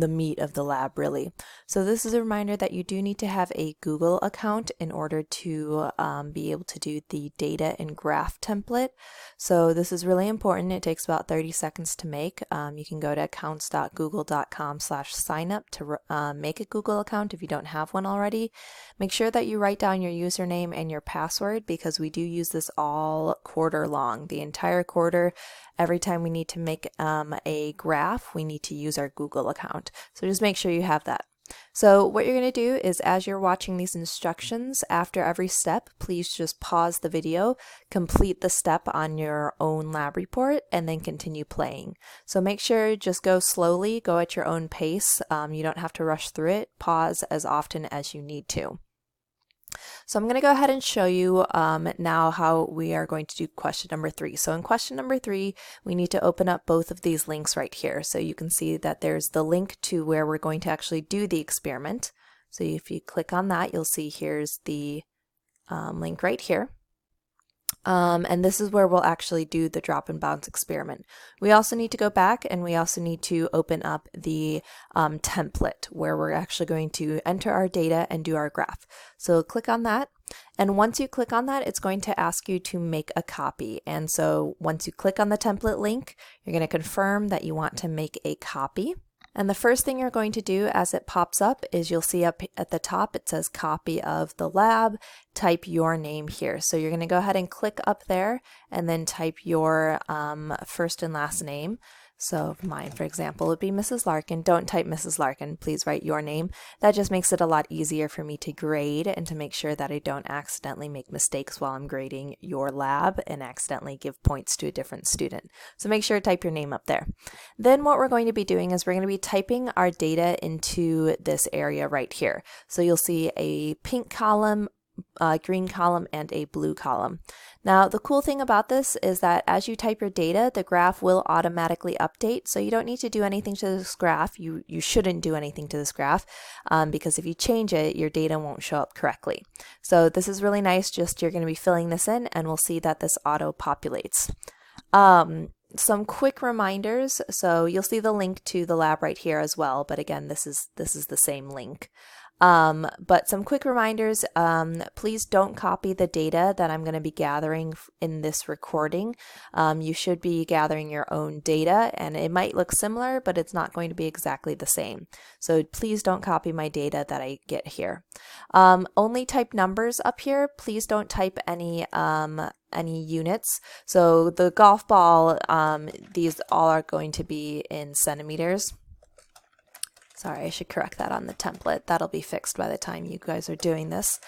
meat of the lab, really. So this is a reminder that you do need to have a Google account in order to be able to do the data and graph template. So this is really important. It takes about 30 seconds to make. You can go to accounts.google.com/signup to make a Google account if you don't have one already. Make sure that you write down your username and your password because we do use this all quarter long, the entire quarter. Every time we need to make a graph, we need to use our Google account. So just make sure you have that. So what you're going to do is as you're watching these instructions, after every step, please just pause the video, complete the step on your own lab report, and then continue playing. So make sure just go slowly, go at your own pace. You don't have to rush through it. Pause as often as you need to. So I'm going to go ahead and show you now how we are going to do question number 3. So in question number 3, we need to open up both of these links right here. So you can see that there's the link to where we're going to actually do the experiment. So if you click on that, you'll see here's the link right here. And this is where we'll actually do the drop and bounce experiment. We also need to go back and we also need to open up the template where we're actually going to enter our data and do our graph. So click on that. And once you click on that, it's going to ask you to make a copy. And so once you click on the template link, you're going to confirm that you want to make a copy. And the first thing you're going to do as it pops up is you'll see up at the top it says copy of the lab, type your name here. So you're going to go ahead and click up there and then type your first and last name. So mine, for example, would be Mrs. Larkin. Don't type Mrs. Larkin, please write your name. That just makes it a lot easier for me to grade and to make sure that I don't accidentally make mistakes while I'm grading your lab and accidentally give points to a different student. So make sure to type your name up there. Then what we're going to be doing is we're going to be typing our data into this area right here. So you'll see a pink column, green column, and a blue column. Now the cool thing about this is that as you type your data, the graph will automatically update, so you don't need to do anything to this graph. You shouldn't do anything to this graph because if you change it, your data won't show up correctly. So this is really nice. Just you're going to be filling this in and we'll see that this auto populates. Some quick reminders. So you'll see the link to the lab right here as well, but again, this is the same link. But some quick reminders, please don't copy the data that I'm going to be gathering in this recording. You should be gathering your own data and it might look similar, but it's not going to be exactly the same. So please don't copy my data that I get here. Only type numbers up here. Please don't type any units. So the golf ball, these all are going to be in centimeters. Sorry, I should correct that on the template. That'll be fixed by the time you guys are doing this.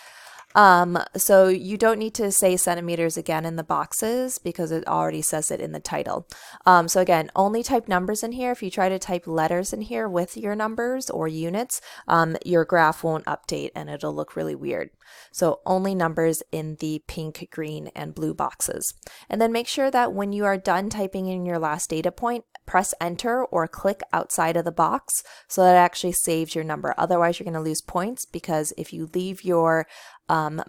So you don't need to say centimeters again in the boxes because it already says it in the title. So again, only type numbers in here. If you try to type letters in here with your numbers or units, your graph won't update and it'll look really weird. So only numbers in the pink, green, and blue boxes. And then make sure that when you are done typing in your last data point, press enter or click outside of the box so that it actually saves your number. Otherwise, you're going to lose points because if you leave your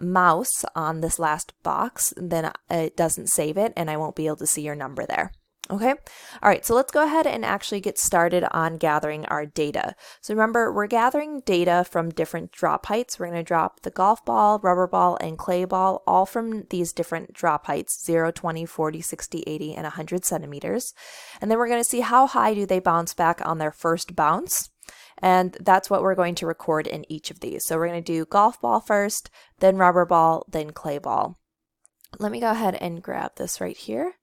mouse on this last box, then it doesn't save it and I won't be able to see your number there. Okay, all right, so let's go ahead and actually get started on gathering our data. So remember, we're gathering data from different drop heights. We're going to drop the golf ball, rubber ball, and clay ball, all from these different drop heights, 0, 20, 40, 60, 80, and 100 centimeters. And then we're going to see how high do they bounce back on their first bounce. And that's what we're going to record in each of these. So we're going to do golf ball first, then rubber ball, then clay ball. Let me go ahead and grab this right here.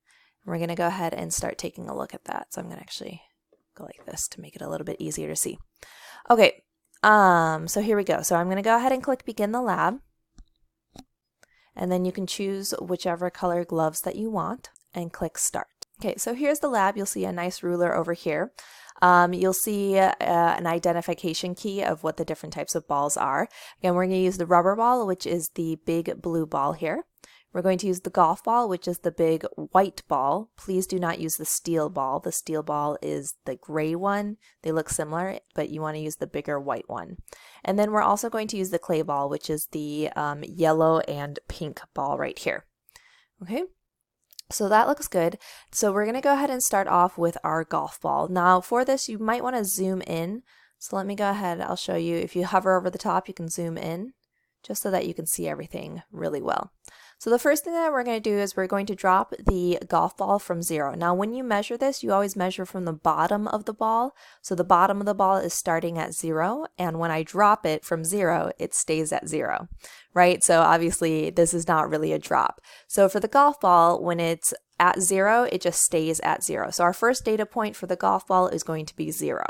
We're going to go ahead and start taking a look at that. So I'm going to actually go like this to make it a little bit easier to see. Okay, so here we go. So I'm going to go ahead and click begin the lab. And then you can choose whichever color gloves that you want and click start. Okay, so here's the lab. You'll see a nice ruler over here. You'll see an identification key of what the different types of balls are. Again, we're going to use the rubber ball, which is the big blue ball here. We're going to use the golf ball, which is the big white ball. Please do not use the steel ball. The steel ball is the gray one. They look similar, but you want to use the bigger white one. And then we're also going to use the clay ball, which is the yellow and pink ball right here. Okay, so that looks good. So we're going to go ahead and start off with our golf ball. Now for this, you might want to zoom in. So let me go ahead. I'll show you. If you hover over the top, you can zoom in just so that you can see everything really well. So the first thing that we're going to do is we're going to drop the golf ball from 0. Now when you measure this, you always measure from the bottom of the ball. So the bottom of the ball is starting at 0, and when I drop it from 0, it stays at 0, right? So obviously this is not really a drop. So for the golf ball, when it's at 0, it just stays at 0. So our first data point for the golf ball is going to be 0.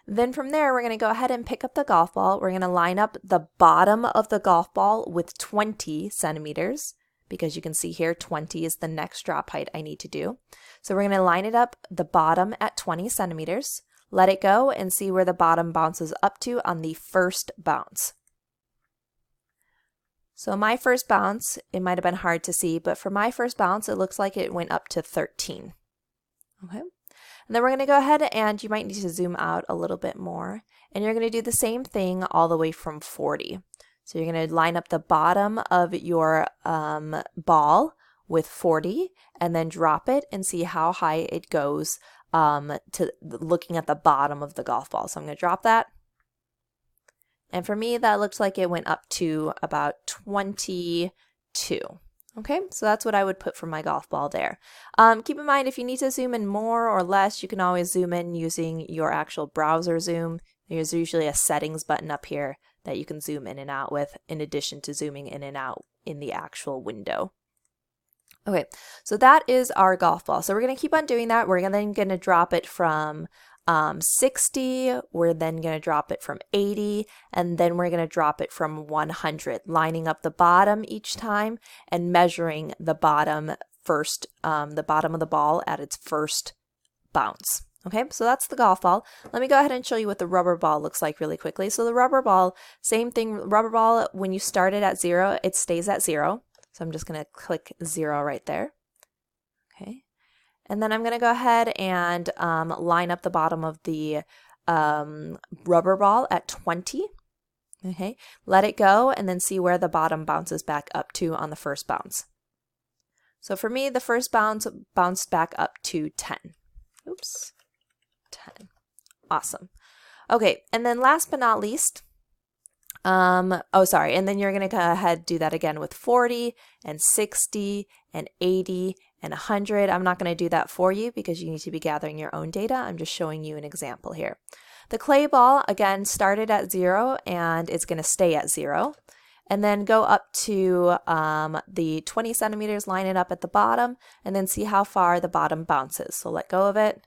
Then from there, we're going to go ahead and pick up the golf ball. We're going to line up the bottom of the golf ball with 20 centimeters, because you can see here 20 is the next drop height I need to do. So we're going to line it up the bottom at 20 centimeters, let it go, and see where the bottom bounces up to on the first bounce. So my first bounce, it might have been hard to see, but for my first bounce, it looks like it went up to 13. Okay. And then we're going to go ahead and you might need to zoom out a little bit more. And you're going to do the same thing all the way from 40. So you're going to line up the bottom of your ball with 40 and then drop it and see how high it goes to looking at the bottom of the golf ball. So I'm going to drop that. And for me, that looks like it went up to about 22. Okay, so that's what I would put for my golf ball there. Keep in mind, if you need to zoom in more or less, you can always zoom in using your actual browser zoom. There's usually a settings button up here that you can zoom in and out with, in addition to zooming in and out in the actual window. Okay, so that is our golf ball. So we're going to keep on doing that. We're then going to drop it from 60, we're then going to drop it from 80, and then we're going to drop it from 100, lining up the bottom each time and measuring the bottom first, the bottom of the ball at its first bounce. Okay, so that's the golf ball. Let me go ahead and show you what the rubber ball looks like really quickly. So the rubber ball, same thing, rubber ball, when you start it at 0, it stays at 0. So I'm just going to click 0 right there. Okay. And then I'm going to go ahead and line up the bottom of the rubber ball at 20. Okay, let it go and then see where the bottom bounces back up to on the first bounce. So for me, the first bounce bounced back up to 10. Oops, 10. Awesome. Okay, and then last but not least, and then you're going to go ahead and do that again with 40 and 60 and 80 and 100. I'm not going to do that for you because you need to be gathering your own data. I'm just showing you an example here. The clay ball, again, started at 0 and it's going to stay at 0. And then go up to the 20 centimeters, line it up at the bottom, and then see how far the bottom bounces. So let go of it.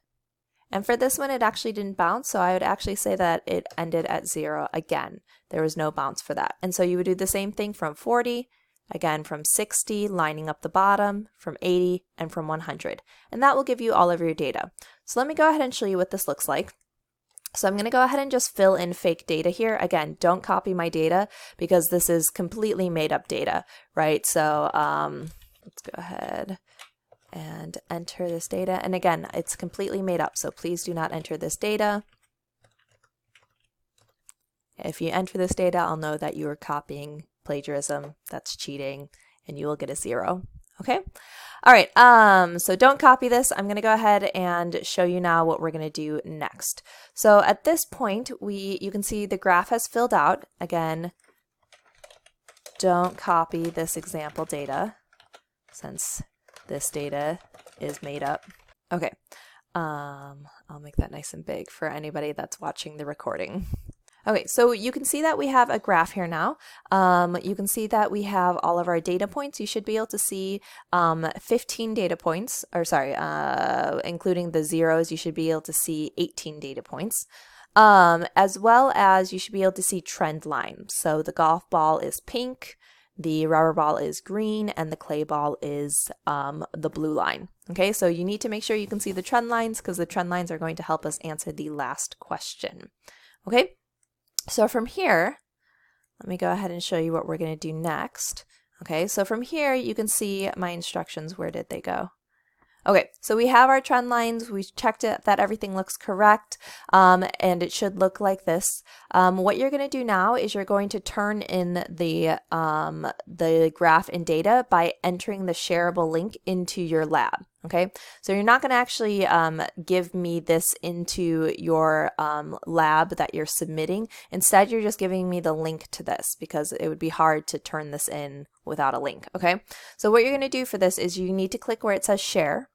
And for this one, it actually didn't bounce, so I would actually say that it ended at 0 again. There was no bounce for that. And so you would do the same thing from 40, again from 60, lining up the bottom, from 80, and from 100. And that will give you all of your data. So let me go ahead and show you what this looks like. So I'm going to go ahead and just fill in fake data here. Again, don't copy my data because this is completely made up data, right? So let's go ahead and enter this data. And again, it's completely made up, so please do not enter this data. If you enter this data, I'll know that you are copying plagiarism. That's cheating, and you will get a 0. Okay? All right, so don't copy this. I'm going to go ahead and show you now what we're going to do next. So at this point, you can see the graph has filled out. Again, don't copy this example data since this data is made up. Okay, I'll make that nice and big for anybody that's watching the recording. Okay, so you can see that we have a graph here now. You can see that we have all of our data points. You should be able to see 15 data points, or sorry, including the zeros, you should be able to see 18 data points. As well as you should be able to see trend lines. So the golf ball is pink, the rubber ball is green, and the clay ball is the blue line. Okay, so you need to make sure you can see the trend lines because the trend lines are going to help us answer the last question. Okay, so from here, let me go ahead and show you what we're going to do next. Okay, so from here you can see my instructions. Where did they go? Okay, so we have our trend lines. We checked it that everything looks correct, and it should look like this. What you're going to do now is you're going to turn in the graph and data by entering the shareable link into your lab. Okay, so you're not going to actually give me this into your lab that you're submitting. Instead, you're just giving me the link to this because it would be hard to turn this in without a link. Okay, so what you're going to do for this is you need to click where it says share.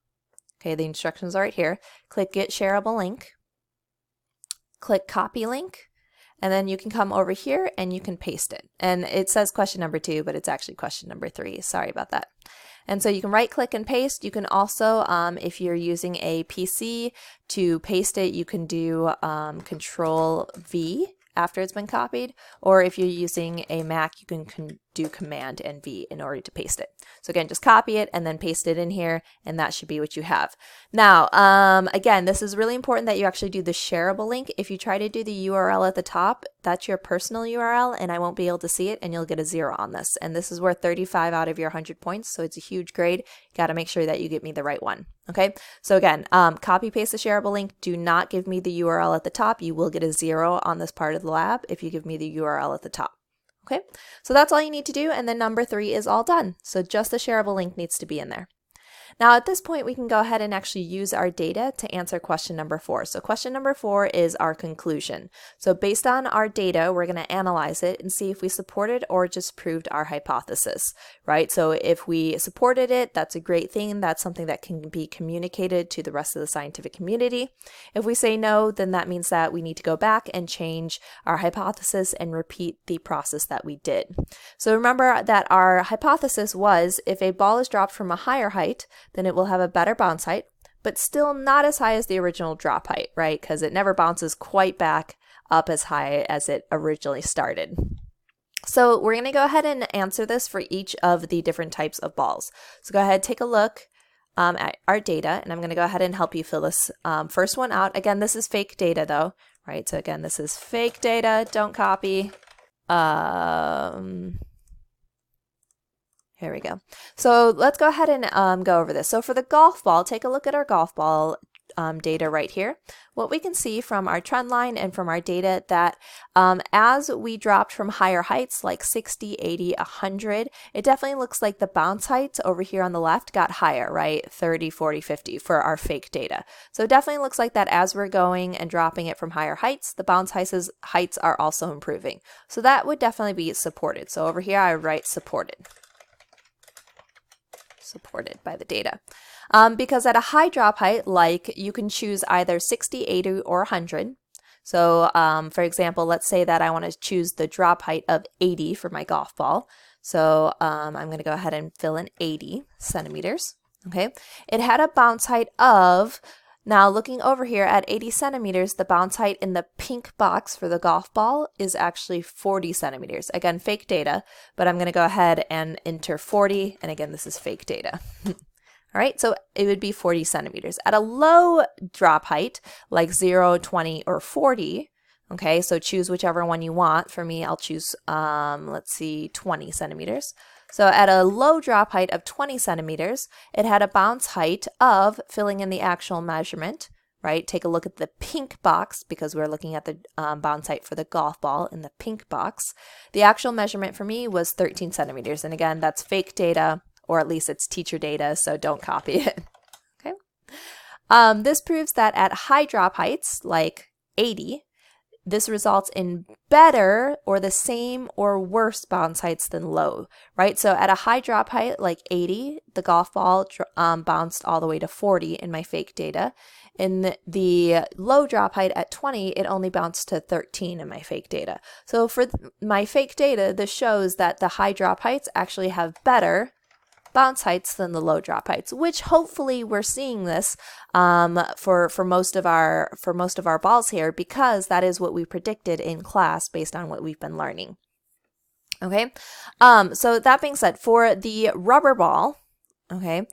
Okay, the instructions are right here. Click Get Shareable Link. Click Copy Link. And then you can come over here and you can paste it. And it says question number 2, but it's actually question number 3. Sorry about that. And so you can right click and paste. You can also, if you're using a PC to paste it, you can do Control V after it's been copied, or if you're using a Mac, you can do Command and V in order to paste it. So again, just copy it and then paste it in here, and that should be what you have. Now, again, this is really important that you actually do the shareable link. If you try to do the URL at the top, that's your personal URL, and I won't be able to see it, and you'll get a 0 on this. And this is worth 35 out of your 100 points, so it's a huge grade. You got to make sure that you get me the right one. Okay, so again, copy paste the shareable link. Do not give me the URL at the top. You will get a 0 on this part of the lab if you give me the URL at the top. Okay, so that's all you need to do, and then number 3 is all done. So just the shareable link needs to be in there. Now at this point, we can go ahead and actually use our data to answer question number 4. So question number 4 is our conclusion. So based on our data, we're going to analyze it and see if we supported or just proved our hypothesis, right? So if we supported it, that's a great thing. That's something that can be communicated to the rest of the scientific community. If we say no, then that means that we need to go back and change our hypothesis and repeat the process that we did. So remember that our hypothesis was if a ball is dropped from a higher height, then it will have a better bounce height, but still not as high as the original drop height, right? Because it never bounces quite back up as high as it originally started. So we're going to go ahead and answer this for each of the different types of balls. So go ahead, take a look at our data, and I'm going to go ahead and help you fill this first one out. Again, this is fake data though, right? So again, this is fake data, don't copy. Here we go. So let's go ahead and go over this. So for the golf ball, take a look at our golf ball data right here. What we can see from our trend line and from our data that as we dropped from higher heights like 60, 80, 100, it definitely looks like the bounce heights over here on the left got higher, right? 30, 40, 50 for our fake data. So it definitely looks like that as we're going and dropping it from higher heights, the bounce heights are also improving. So that would definitely be supported. So over here I write supported. Supported by the data. Because at a high drop height, like you can choose either 60, 80, or 100. So for example, let's say that I want to choose the drop height of 80 for my golf ball. So I'm going to go ahead and fill in 80 centimeters. Okay. It had a bounce height of, now looking over here at 80 centimeters, the bounce height in the pink box for the golf ball is actually 40 centimeters. Again, fake data, but I'm going to go ahead and enter 40. And again, this is fake data. All right, so it would be 40 centimeters. At a low drop height, like 0, 20, or 40, okay, so choose whichever one you want. For me, I'll choose, let's see, 20 centimeters. So at a low drop height of 20 centimeters, it had a bounce height of, filling in the actual measurement, right? Take a look at the pink box because we're looking at the bounce height for the golf ball in the pink box. The actual measurement for me was 13 centimeters. And again, that's fake data, or at least it's teacher data, so don't copy it. Okay. This proves that at high drop heights, like 80, this results in better or the same or worse bounce heights than low, right? So at a high drop height, like 80, the golf ball bounced all the way to 40 in my fake data. In the low drop height at 20, it only bounced to 13 in my fake data. So for my fake data, this shows that the high drop heights actually have better bounce heights than the low drop heights, which hopefully we're seeing this for most of our balls here, because that is what we predicted in class based on what we've been learning. Okay, so that being said, for the rubber ball, okay,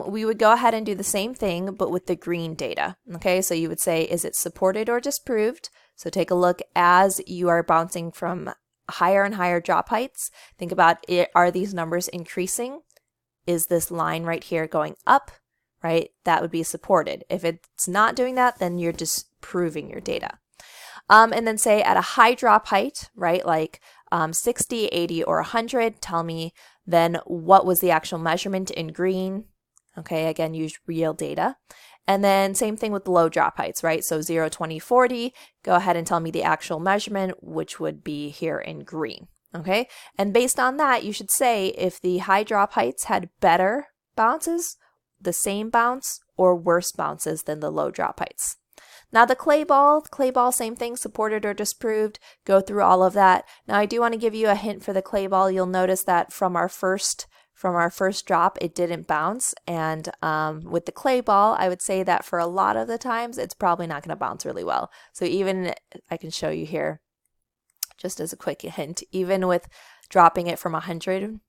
we would go ahead and do the same thing, but with the green data. Okay, so you would say, is it supported or disproved? So take a look as you are bouncing from higher and higher drop heights. Think about it, are these numbers increasing? Is this line right here going up, right? That would be supported. If it's not doing that, then you're disproving your data. And then say at a high drop height, right, like 60, 80, or 100, tell me then what was the actual measurement in green. Okay, again, use real data. And then same thing with the low drop heights, right? So 0, 20, 40, go ahead and tell me the actual measurement, which would be here in green. Okay, and based on that, you should say if the high drop heights had better bounces, the same bounce, or worse bounces than the low drop heights. Now the clay ball, same thing, supported or disproved. Go through all of that. Now I do want to give you a hint for the clay ball. You'll notice that from our first drop, it didn't bounce. And with the clay ball, I would say that for a lot of the times, it's probably not going to bounce really well. So even, I can show you here, just as a quick hint, even with dropping it from 100,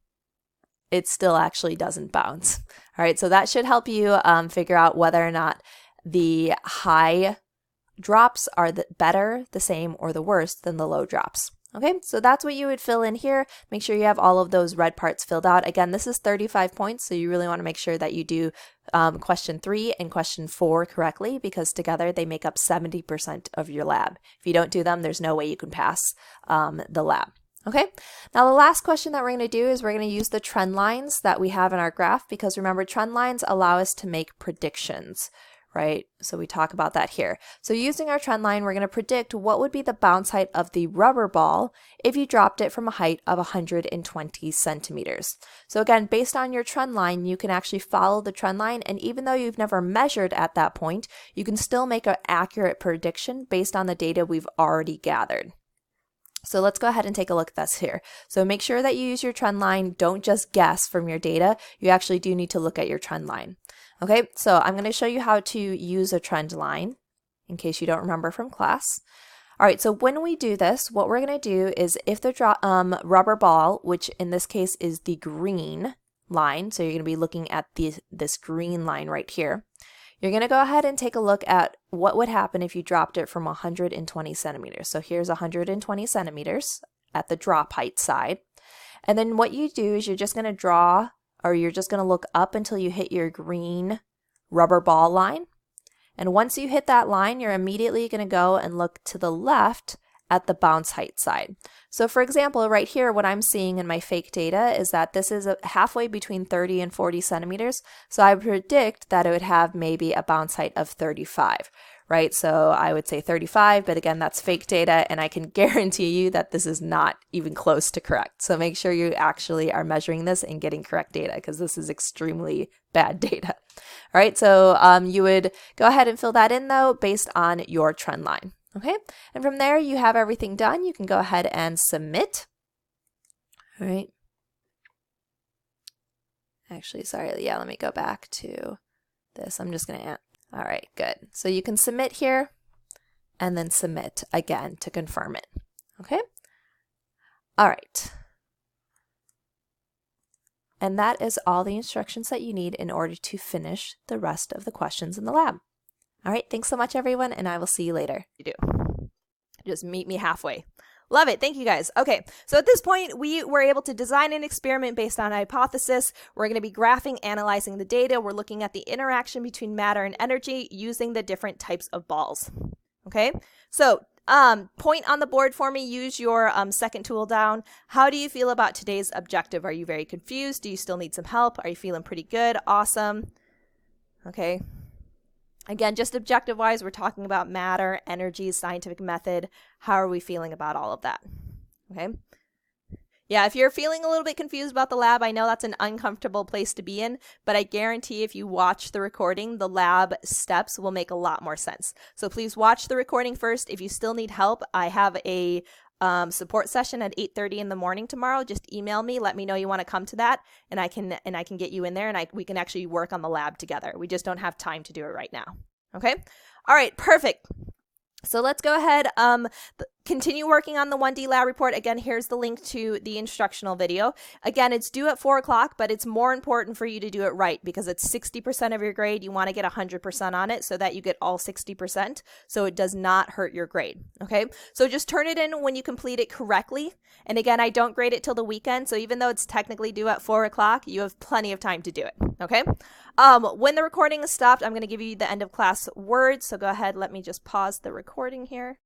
it still actually doesn't bounce. All right, so that should help you figure out whether or not the high drops are better, the same, or the worse than the low drops. Okay, so that's what you would fill in here. Make sure you have all of those red parts filled out. Again, this is 35 points, so you really want to make sure that you do question 3 and question 4 correctly, because together they make up 70% of your lab. If you don't do them, there's no way you can pass the lab. Okay, now the last question that we're going to do is we're going to use the trend lines that we have in our graph, because remember, trend lines allow us to make predictions, right? So we talk about that here. So using our trend line, we're going to predict what would be the bounce height of the rubber ball if you dropped it from a height of 120 centimeters. So again, based on your trend line, you can actually follow the trend line, and even though you've never measured at that point, you can still make an accurate prediction based on the data we've already gathered. So let's go ahead and take a look at this here. So make sure that you use your trend line. Don't just guess from your data. You actually do need to look at your trend line. Okay, so I'm going to show you how to use a trend line in case you don't remember from class. All right, so when we do this, what we're going to do is if the rubber ball, which in this case is the green line, so you're going to be looking at this green line right here, you're going to go ahead and take a look at what would happen if you dropped it from 120 centimeters. So here's 120 centimeters at the drop height side. And then what you do is you're just going to draw, or you're just going to look up until you hit your green rubber ball line. And once you hit that line, you're immediately going to go and look to the left at the bounce height side. So for example, right here, what I'm seeing in my fake data is that this is halfway between 30 and 40 centimeters. So I predict that it would have maybe a bounce height of 35, right? So I would say 35, but again, that's fake data, and I can guarantee you that this is not even close to correct. So make sure you actually are measuring this and getting correct data, because this is extremely bad data. All right, so you would go ahead and fill that in though, based on your trend line. Okay, and from there you have everything done. You can go ahead and submit. All right. Actually, sorry, yeah, let me go back to this. I'm just going to add. All right, good. So you can submit here and then submit again to confirm it. Okay. All right. And that is all the instructions that you need in order to finish the rest of the questions in the lab. All right, thanks so much, everyone, and I will see you later. You do. Just meet me halfway. Love it. Thank you, guys. Okay, so at this point, we were able to design an experiment based on a hypothesis. We're going to be graphing, analyzing the data. We're looking at the interaction between matter and energy using the different types of balls. Okay, so point on the board for me. Use your second tool down. How do you feel about today's objective? Are you very confused? Do you still need some help? Are you feeling pretty good? Awesome. Okay. Again, just objective-wise, we're talking about matter, energy, scientific method. How are we feeling about all of that? Okay. Yeah, if you're feeling a little bit confused about the lab, I know that's an uncomfortable place to be in, but I guarantee if you watch the recording, the lab steps will make a lot more sense. So please watch the recording first. If you still need help, I have a support session at 8:30 in the morning tomorrow. Just email me, let me know you want to come to that, and I can get you in there, and we can actually work on the lab together. We just don't have time to do it right now. Okay? All right, perfect. So let's go ahead, continue working on the 1D lab report. Again, here's the link to the instructional video. Again, it's due at 4 o'clock, but it's more important for you to do it right because it's 60% of your grade. You want to get 100% on it so that you get all 60%, so it does not hurt your grade, okay? So just turn it in when you complete it correctly. And again, I don't grade it till the weekend, so even though it's technically due at 4 o'clock, you have plenty of time to do it, okay? When the recording is stopped, I'm going to give you the end of class words. So go ahead, let me just pause the recording here.